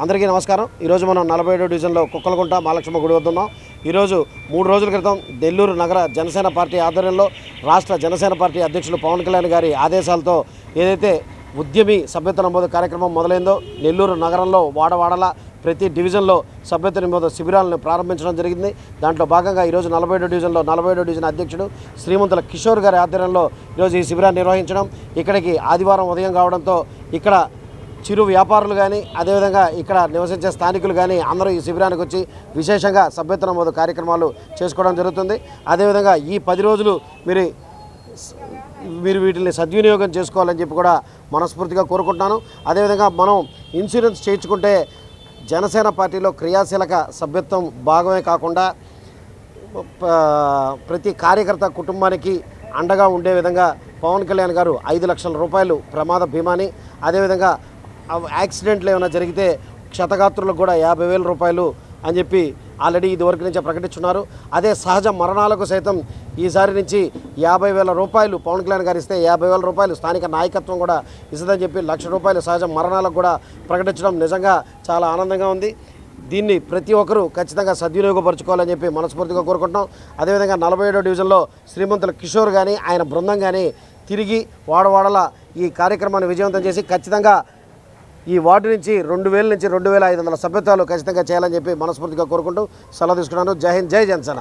అందరికీ నమస్కారం. ఈరోజు మనం 47వ డివిజన్లో కుక్కలగుంట మహాలక్ష్మ గుడి వద్ద ఉన్నాం. ఈరోజు 3 రోజుల క్రితం నెల్లూరు నగర జనసేన పార్టీ ఆధ్వర్యంలో రాష్ట్ర జనసేన పార్టీ అధ్యక్షులు పవన్ కళ్యాణ్ గారి ఆదేశాలతో ఏదైతే ఉద్యమి సభ్యత నమోదు కార్యక్రమం మొదలైందో నెల్లూరు నగరంలో వాడవాడల ప్రతి డివిజన్లో సభ్యత నమోదు శిబిరాలను ప్రారంభించడం జరిగింది. దాంట్లో భాగంగా ఈరోజు 47వ డివిజన్లో 47వ డివిజన్ అధ్యక్షుడు శ్రీమంతుల కిషోర్ గారి ఆధ్వర్యంలో ఈరోజు ఈ శిబిరాన్ని నిర్వహించడం, ఇక్కడికి ఆదివారం ఉదయం కావడంతో ఇక్కడ చిరు వ్యాపారులు కానీ అదేవిధంగా ఇక్కడ నివసించే స్థానికులు కానీ అందరూ ఈ శిబిరానికి వచ్చి విశేషంగా సభ్యత నమోదు కార్యక్రమాలు చేసుకోవడం జరుగుతుంది. అదేవిధంగా ఈ 10 రోజులు మీరు వీటిని సద్వినియోగం చేసుకోవాలని చెప్పి కూడా మనస్ఫూర్తిగా కోరుకుంటున్నాను. అదేవిధంగా మనం ఇన్సూరెన్స్ చేయించుకుంటే జనసేన పార్టీలో క్రియాశీలక సభ్యత్వం భాగమే కాకుండా ప్రతి కార్యకర్త కుటుంబానికి అండగా ఉండే విధంగా పవన్ కళ్యాణ్ గారు 5 లక్షల రూపాయలు ప్రమాద బీమాని, అదేవిధంగా యాక్సిడెంట్లు ఏమైనా జరిగితే క్షతగాత్రులకు కూడా 50,000 రూపాయలు అని చెప్పి ఆల్రెడీ ఇదివరకు నుంచే ప్రకటించున్నారు. అదే సహజ మరణాలకు సైతం ఈసారి నుంచి 50,000 రూపాయలు పవన్ కళ్యాణ్ గారు ఇస్తే 50,000 రూపాయలు స్థానిక నాయకత్వం కూడా ఇస్తుందని చెప్పి 1,00,000 రూపాయలు సహజ మరణాలకు కూడా ప్రకటించడం నిజంగా చాలా ఆనందంగా ఉంది. దీన్ని ప్రతి ఒక్కరూ ఖచ్చితంగా సద్వినియోగపరచుకోవాలని చెప్పి మనస్ఫూర్తిగా కోరుకుంటున్నాం. అదేవిధంగా 47వ డివిజన్లో శ్రీమంతుల కిషోర్ కానీ ఆయన బృందం కానీ తిరిగి వాడవాడల ఈ కార్యక్రమాన్ని విజయవంతం చేసి ఖచ్చితంగా ఈ వార్డు నుంచి 2,000 నుంచి 2,500 సభ్యత్వాలు ఖచ్చితంగా చేయాలని చెప్పి మనస్ఫూర్తిగా కోరుకుంటూ సెలవు తీసుకున్నాను. జై హింద్, జై జనసేన.